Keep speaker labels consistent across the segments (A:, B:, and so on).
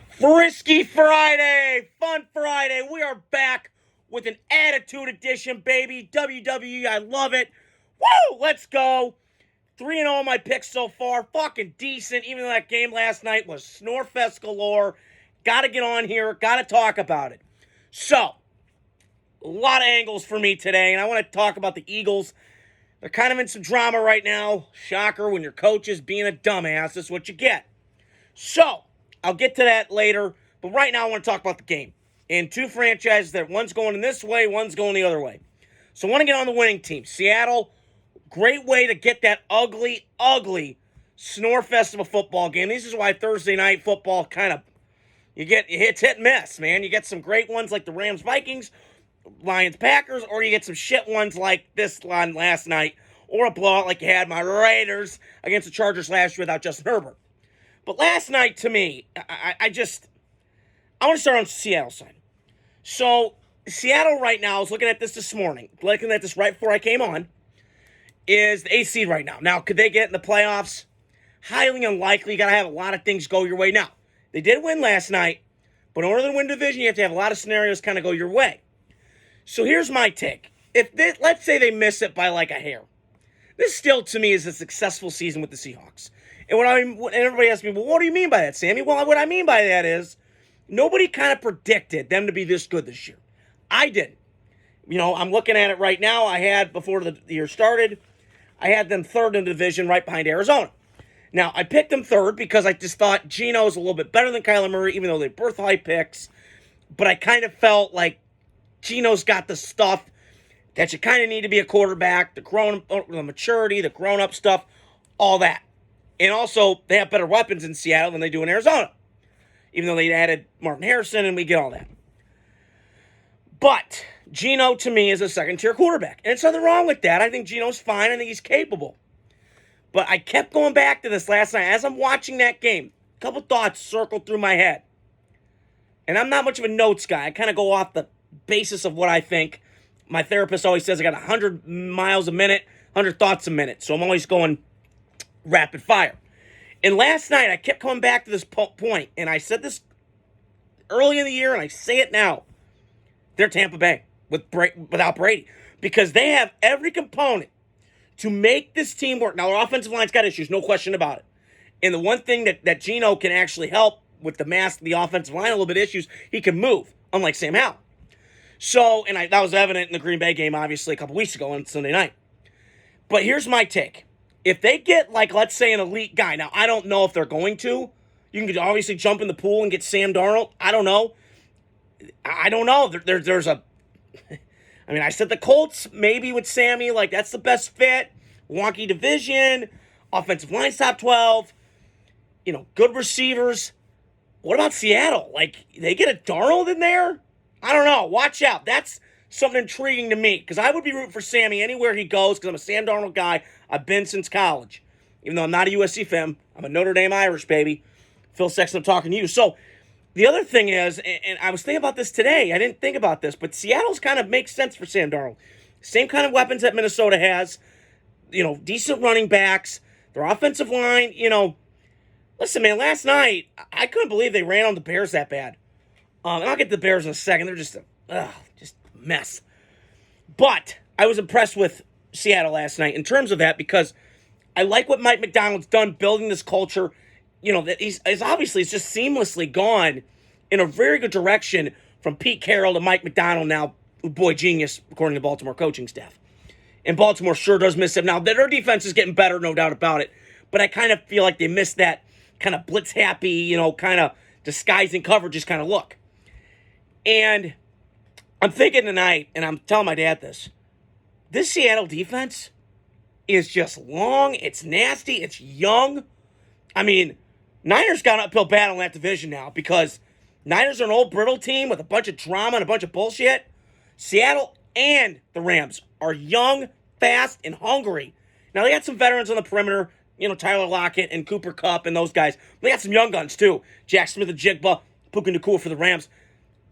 A: Frisky Friday, Fun Friday. We are back with an Attitude Edition, baby. WWE, I love it. Woo! Let's go. 3-0 my picks so far. Fucking decent, even though that game last night was snorefest galore. Gotta get on here, gotta talk about it. So, a lot of angles for me today, and I want to talk about the Eagles. They're kind of in some drama right now. Shocker, when your coach is being a dumbass, that's what you get. So, I'll get to that later, but right now I want to talk about the game. And two franchises that one's going in this way, one's going the other way. So I want to get on the winning team. Seattle, great way to get that ugly, ugly snorefest of a football game. This is why Thursday night football kind of, it's hit and miss, man. You get some great ones like the Rams-Vikings, Lions-Packers, or you get some shit ones like this one last night, or a blowout like you had my Raiders against the Chargers last year without Justin Herbert. But last night, to me, I want to start on the Seattle side. So, Seattle right now, I was looking at this morning, looking at this right before I came on, is the 8th seed right now. Now, could they get in the playoffs? Highly unlikely. You got to have a lot of things go your way. Now, they did win last night, but in order to win division, you have to have a lot of scenarios kind of go your way. So, here's my take. Let's say they miss it by like a hair. This still, to me, is a successful season with the Seahawks. And everybody asks me, well, what do you mean by that, Sammy? Well, what I mean by that is nobody kind of predicted them to be this good this year. I didn't. I'm looking at it right now. I had, before the year started, I had them third in the division right behind Arizona. Now, I picked them third because I just thought Geno's a little bit better than Kyler Murray, even though they birth high picks. But I kind of felt like Geno's got the stuff that you kind of need to be a quarterback, the maturity, the grown-up stuff, all that. And also, they have better weapons in Seattle than they do in Arizona. Even though they added Martin Harrison and we get all that. But Geno, to me, is a second-tier quarterback. And there's nothing wrong with that. I think Geno's fine. I think he's capable. But I kept going back to this last night. As I'm watching that game, a couple thoughts circled through my head. And I'm not much of a notes guy. I kind of go off the basis of what I think. My therapist always says I got 100 miles a minute, 100 thoughts a minute. So I'm always going rapid fire. And last night, I kept coming back to this point, and I said this early in the year, and I say it now. They're Tampa Bay without Brady, because they have every component to make this team work. Now, their offensive line's got issues, no question about it. And the one thing that Geno can actually help with the mass of the offensive line, a little bit of issues, he can move, unlike Sam Howell. So, that was evident in the Green Bay game, obviously, a couple weeks ago on Sunday night. But here's my take. If they get, let's say, an elite guy, now, I don't know if they're going to. You can obviously jump in the pool and get Sam Darnold. I don't know. There's a... I said the Colts, maybe with Sammy, that's the best fit. Wonky division. Offensive line's top 12. Good receivers. What about Seattle? They get a Darnold in there? I don't know. Watch out. That's something intriguing to me, because I would be rooting for Sammy anywhere he goes, because I'm a Sam Darnold guy. I've been since college. Even though I'm not a USC fan, I'm a Notre Dame Irish, baby. Phil Sexton, I'm talking to you. So, the other thing is, and I was thinking about this today, I didn't think about this, but Seattle's kind of makes sense for Sam Darnold. Same kind of weapons that Minnesota has. Decent running backs. Their offensive line, Listen, man, last night, I couldn't believe they ran on the Bears that bad. And I'll get to the Bears in a second. They're just a mess. But I was impressed with Seattle last night in terms of that, because I like what Mike McDonald's done building this culture. That he's obviously it's just seamlessly gone in a very good direction from Pete Carroll to Mike McDonald now, boy genius, according to Baltimore coaching staff. And Baltimore sure does miss him. Now, their defense is getting better, no doubt about it. But I kind of feel like they missed that kind of blitz-happy, kind of disguising coverages kind of look. And I'm thinking tonight, and I'm telling my dad this Seattle defense is just long, it's nasty, it's young. Niners got an uphill battle in that division now, because Niners are an old brittle team with a bunch of drama and a bunch of bullshit. Seattle and the Rams are young, fast, and hungry. Now, they got some veterans on the perimeter, Tyler Lockett and Cooper Kupp and those guys. They got some young guns, too. Jack Smith and Jigba, Puka Nacua for the Rams.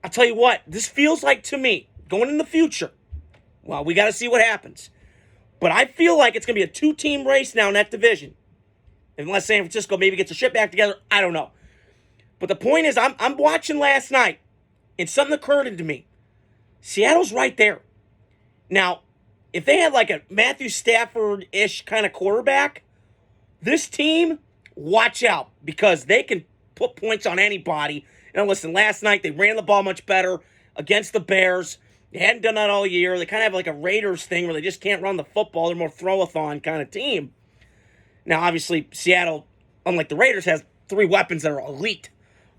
A: I'll tell you what, this feels like to me, going in the future, well, we got to see what happens. But I feel like it's going to be a two-team race now in that division. Unless San Francisco maybe gets their shit back together, I don't know. But the point is, I'm watching last night, and something occurred to me. Seattle's right there. Now, if they had like a Matthew Stafford-ish kind of quarterback, this team, watch out, because they can put points on anybody. And listen, last night they ran the ball much better against the Bears. They hadn't done that all year. They kind of have like a Raiders thing where they just can't run the football. They're more throw-a-thon kind of team. Now, obviously, Seattle, unlike the Raiders, has three weapons that are elite.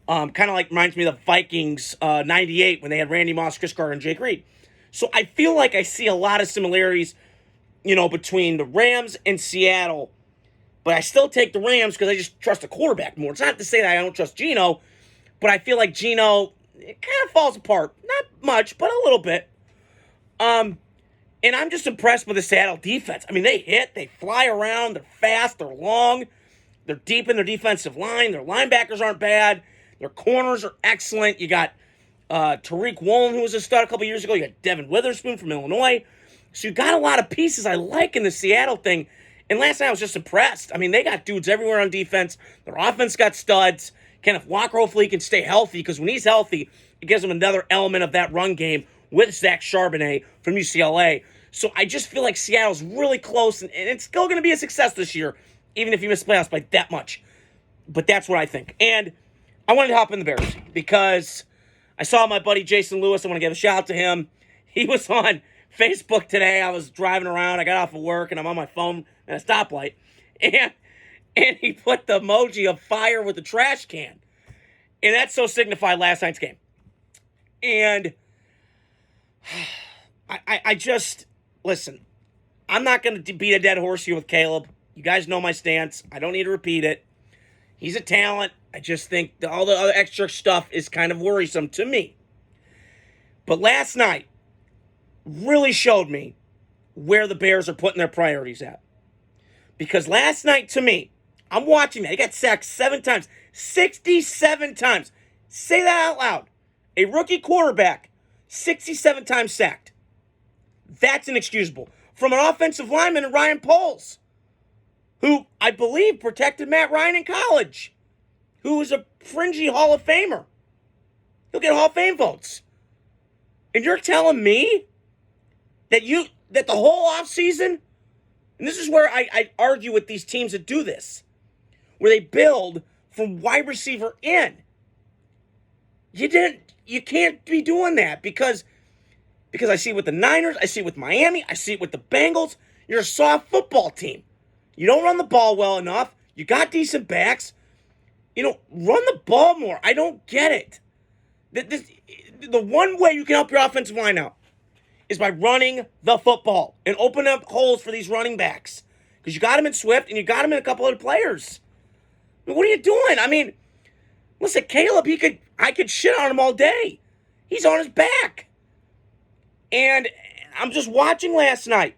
A: Kind of like reminds me of the Vikings 98 when they had Randy Moss, Chris Carter, and Jake Reed. So I feel like I see a lot of similarities, between the Rams and Seattle. But I still take the Rams because I just trust the quarterback more. It's not to say that I don't trust Geno, but I feel like Geno, it kind of falls apart. Not much, but a little bit. And I'm just impressed with the Seattle defense. I mean, they hit, they fly around, they're fast, they're long, they're deep in their defensive line, their linebackers aren't bad, their corners are excellent. You got Tariq Woolen, who was a stud a couple years ago. You got Devin Witherspoon from Illinois. So you got a lot of pieces I like in the Seattle thing. And last night I was just impressed. I mean, they got dudes everywhere on defense. Their offense got studs. Kenneth Walker hopefully can stay healthy, because when he's healthy, it gives him another element of that run game with Zach Charbonnet from UCLA. So I just feel like Seattle's really close, and it's still going to be a success this year, even if you miss playoffs by that much. But that's what I think. And I wanted to hop in the Bears because I saw my buddy Jason Lewis. I want to give a shout out to him. He was on Facebook today. I was driving around. I got off of work, and I'm on my phone at a stoplight. And he put the emoji of fire with the trash can. And that so signified last night's game. And I just, listen, I'm not going to beat a dead horse here with Caleb. You guys know my stance. I don't need to repeat it. He's a talent. I just think all the other extra stuff is kind of worrisome to me. But last night really showed me where the Bears are putting their priorities at. Because last night, to me, I'm watching that. He got sacked 7 times. 67 times. Say that out loud. A rookie quarterback, 67 times sacked. That's inexcusable. From an offensive lineman, Ryan Poles, who I believe protected Matt Ryan in college, who is a fringy Hall of Famer. He'll get Hall of Fame votes. And you're telling me that the whole offseason, and this is where I argue with these teams that do this, where they build from wide receiver in. You can't be doing that because I see it with the Niners, I see it with Miami, I see it with the Bengals. You're a soft football team. You don't run the ball well enough. You got decent backs. Run the ball more. I don't get it. The one way you can help your offensive line out is by running the football and opening up holes for these running backs. Because you got him in Swift and you got him in a couple other players. I mean, what are you doing? I mean, listen, Caleb, I could shit on him all day. He's on his back. And I'm just watching last night.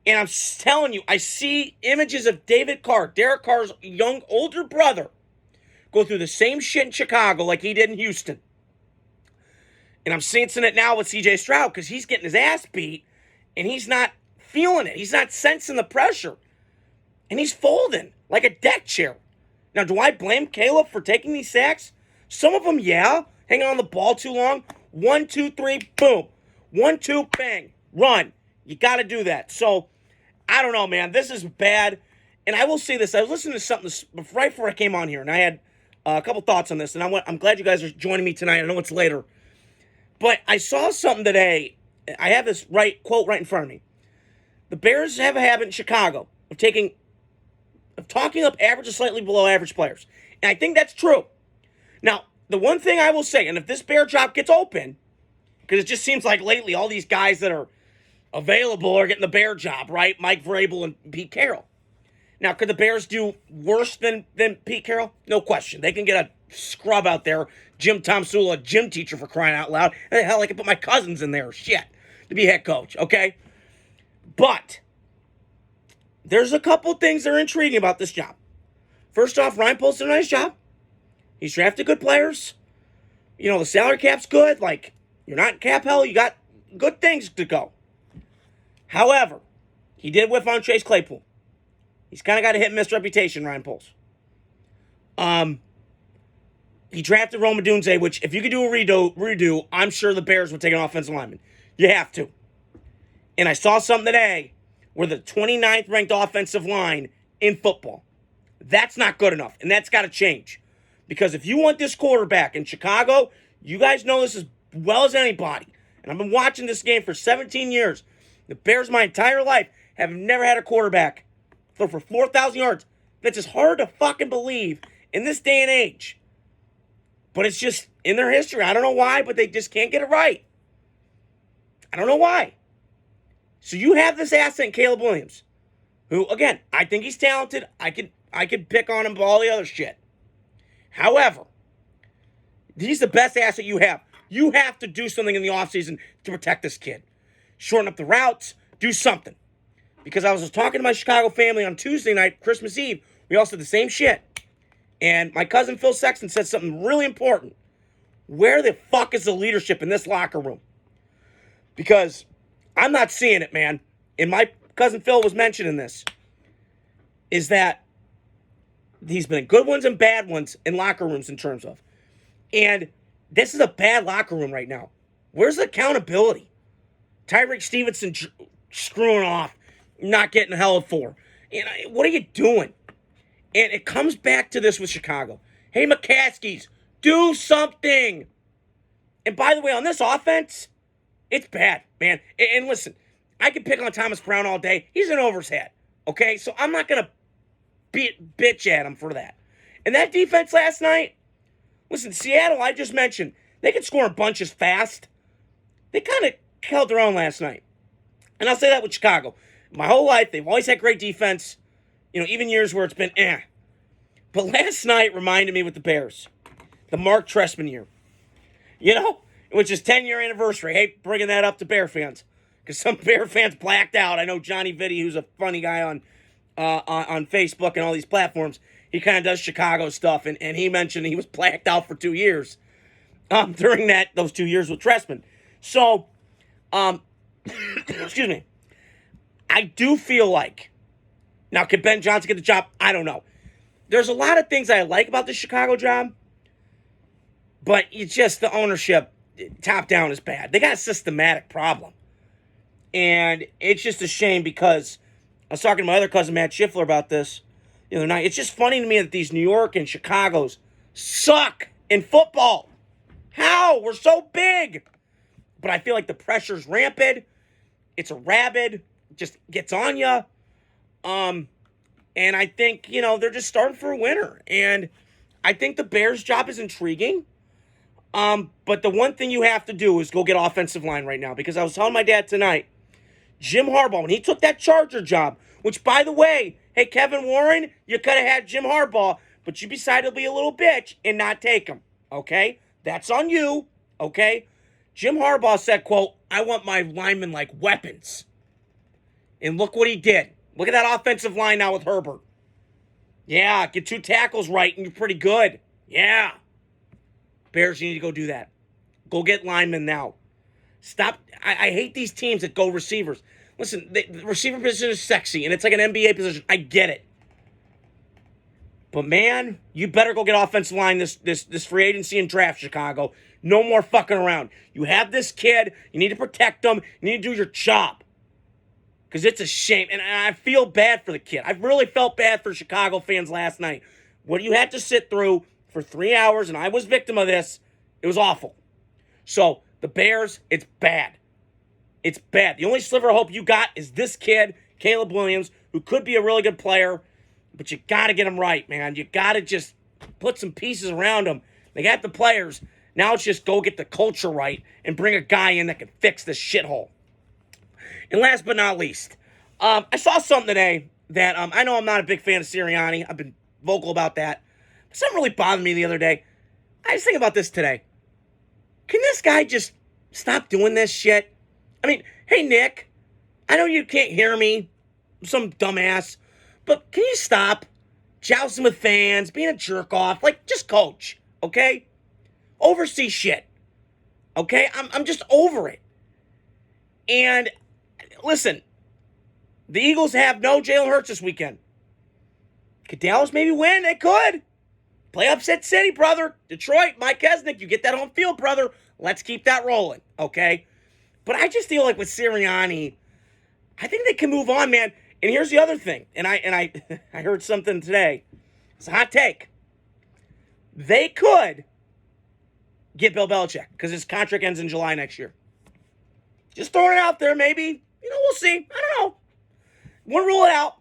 A: And I'm telling you, I see images of Derek Carr's older brother, go through the same shit in Chicago like he did in Houston. And I'm sensing it now with C.J. Stroud because he's getting his ass beat and he's not feeling it. He's not sensing the pressure. And he's folding like a deck chair. Now, do I blame Caleb for taking these sacks? Some of them, yeah. Hanging on the ball too long. 1, 2, 3, boom. 1, 2, bang. Run. You got to do that. So, I don't know, man. This is bad. And I will say this. I was listening to something right before I came on here, and I had a couple thoughts on this. And I'm glad you guys are joining me tonight. I know it's later. But I saw something today. I have this quote right in front of me. The Bears have a habit in Chicago of talking up average or slightly below average players. And I think that's true. Now, the one thing I will say, and if this Bear job gets open, because it just seems like lately all these guys that are available are getting the Bear job, right? Mike Vrabel and Pete Carroll. Now, could the Bears do worse than Pete Carroll? No question. They can get a scrub out there, Jim Tomsula, a gym teacher for crying out loud. And hell, I could put my cousins in there, shit, to be head coach, okay? But there's a couple things that are intriguing about this job. First off, Ryan Poles did a nice job. He's drafted good players. The salary cap's good. Like, you're not in cap hell. You got good things to go. However, he did whiff on Chase Claypool. He's kind of got a hit-and-miss reputation, Ryan Poles. He drafted Rome Odunze, which if you could do a redo, I'm sure the Bears would take an offensive lineman. You have to. And I saw something today where the 29th ranked offensive line in football. That's not good enough, and that's got to change. Because if you want this quarterback in Chicago, you guys know this as well as anybody. And I've been watching this game for 17 years. The Bears, my entire life, have never had a quarterback throw for 4,000 yards. That's just hard to fucking believe in this day and age. But it's just in their history. I don't know why, but they just can't get it right. I don't know why. So you have this asset in Caleb Williams, who, again, I think he's talented. I could pick on him for all the other shit. However, he's the best asset you have. You have to do something in the offseason to protect this kid. Shorten up the routes. Do something. Because I was just talking to my Chicago family on Tuesday night, Christmas Eve. We all said the same shit. And my cousin Phil Sexton said something really important. Where the fuck is the leadership in this locker room? Because I'm not seeing it, man. And my cousin Phil was mentioning this. Is that he's been in good ones and bad ones in locker rooms in terms of. And this is a bad locker room right now. Where's the accountability? Tyreek Stevenson screwing off, not getting held for. What are you doing? And it comes back to this with Chicago. Hey, McCaskies, do something. And by the way, on this offense, it's bad, man. And listen, I can pick on Thomas Brown all day. He's an over his head, okay? So I'm not going to bitch at him for that. And that defense last night, listen, Seattle, I just mentioned, they can score in bunches fast. They kind of held their own last night. And I'll say that with Chicago. My whole life, they've always had great defense. Even years where it's been eh. But last night reminded me with the Bears. The Mark Trestman year. Which is 10-year anniversary. Hey, bringing that up to Bear fans. Because some Bear fans blacked out. I know Johnny Vitti, who's a funny guy on Facebook and all these platforms, he kind of does Chicago stuff. And he mentioned he was blacked out for 2 years during those 2 years with Trestman. So, excuse me. I do feel like, now, can Ben Johnson get the job? I don't know. There's a lot of things I like about the Chicago job, but it's just the ownership, top down, is bad. They got a systematic problem. And it's just a shame because I was talking to my other cousin, Matt Schiffler, about this the other night. It's just funny to me that these New York and Chicagos suck in football. How? We're so big. But I feel like the pressure's rampant. It's a rabid. It just gets on you. And I think, they're just starting for a winner. And I think the Bears' job is intriguing. But the one thing you have to do is go get offensive line right now. Because I was telling my dad tonight, Jim Harbaugh, when he took that Charger job, which, by the way, hey, Kevin Warren, you could have had Jim Harbaugh, but you decided to be a little bitch and not take him. Okay? That's on you. Okay? Jim Harbaugh said, quote, I want my linemen like weapons. And look what he did. Look at that offensive line now with Herbert. Yeah, get 2 tackles right and you're pretty good. Yeah. Bears, you need to go do that. Go get linemen now. Stop. I hate these teams that go receivers. Listen, the receiver position is sexy, and it's like an NBA position. I get it. But, man, you better go get offensive line this free agency and draft, Chicago. No more fucking around. You have this kid. You need to protect him. You need to do your job. Because it's a shame. And I feel bad for the kid. I really felt bad for Chicago fans last night. What you had to sit through for 3 hours, and I was victim of this, it was awful. So, the Bears, it's bad. It's bad. The only sliver of hope you got is this kid, Caleb Williams, who could be a really good player, but you got to get him right, man. You got to just put some pieces around him. They got the players. Now it's just go get the culture right and bring a guy in that can fix this shithole. And last but not least, I saw something today that I know I'm not a big fan of Sirianni. I've been vocal about that. But something really bothered me the other day. I was thinking about this today. Can this guy just stop doing this shit? I mean, hey, Nick, I know you can't hear me, some dumbass, but can you stop jousting with fans, being a jerk off? Like, just coach, okay? Oversee shit, okay? I'm just over it. And listen, the Eagles have no Jalen Hurts this weekend. Could Dallas maybe win? They could. Play upset city, brother. Detroit, Mike Kesnick, you get that home field, brother. Let's keep that rolling, okay? But I just feel like with Sirianni, I think they can move on, man. And here's the other thing. And I I heard something today. It's a hot take. They could get Bill Belichick because his contract ends in July next year. Just throwing it out there, maybe. We'll see. I don't know. Wouldn't rule it out.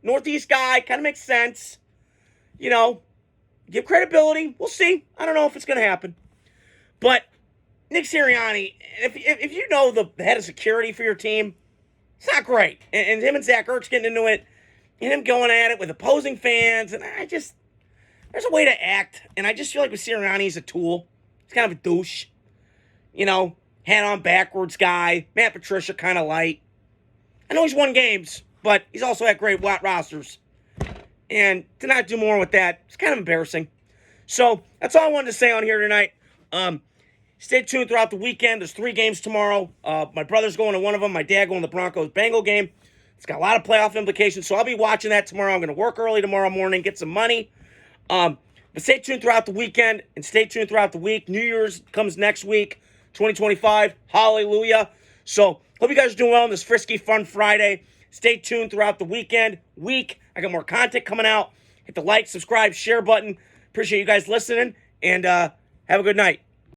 A: Northeast guy, kind of makes sense. Give credibility. We'll see. I don't know if it's going to happen. But Nick Sirianni, if you know the head of security for your team, it's not great. And him and Zach Ertz getting into it, and him going at it with opposing fans, and there's a way to act. And I just feel like with Sirianni, he's a tool. He's kind of a douche. Hand on backwards guy. Matt Patricia kind of light. I know he's won games, but he's also had great rosters. And to not do more with that, it's kind of embarrassing. So that's all I wanted to say on here tonight. Stay tuned throughout the weekend. There's 3 games tomorrow. My brother's going to one of them. My dad going to the Broncos-Bengal game. It's got a lot of playoff implications, so I'll be watching that tomorrow. I'm going to work early tomorrow morning, get some money. But stay tuned throughout the weekend, and stay tuned throughout the week. New Year's comes next week, 2025. Hallelujah. So hope you guys are doing well on this Frisky Fun Friday. Stay tuned throughout the week. I got more content coming out. Hit the like, subscribe, share button. Appreciate you guys listening, and have a good night.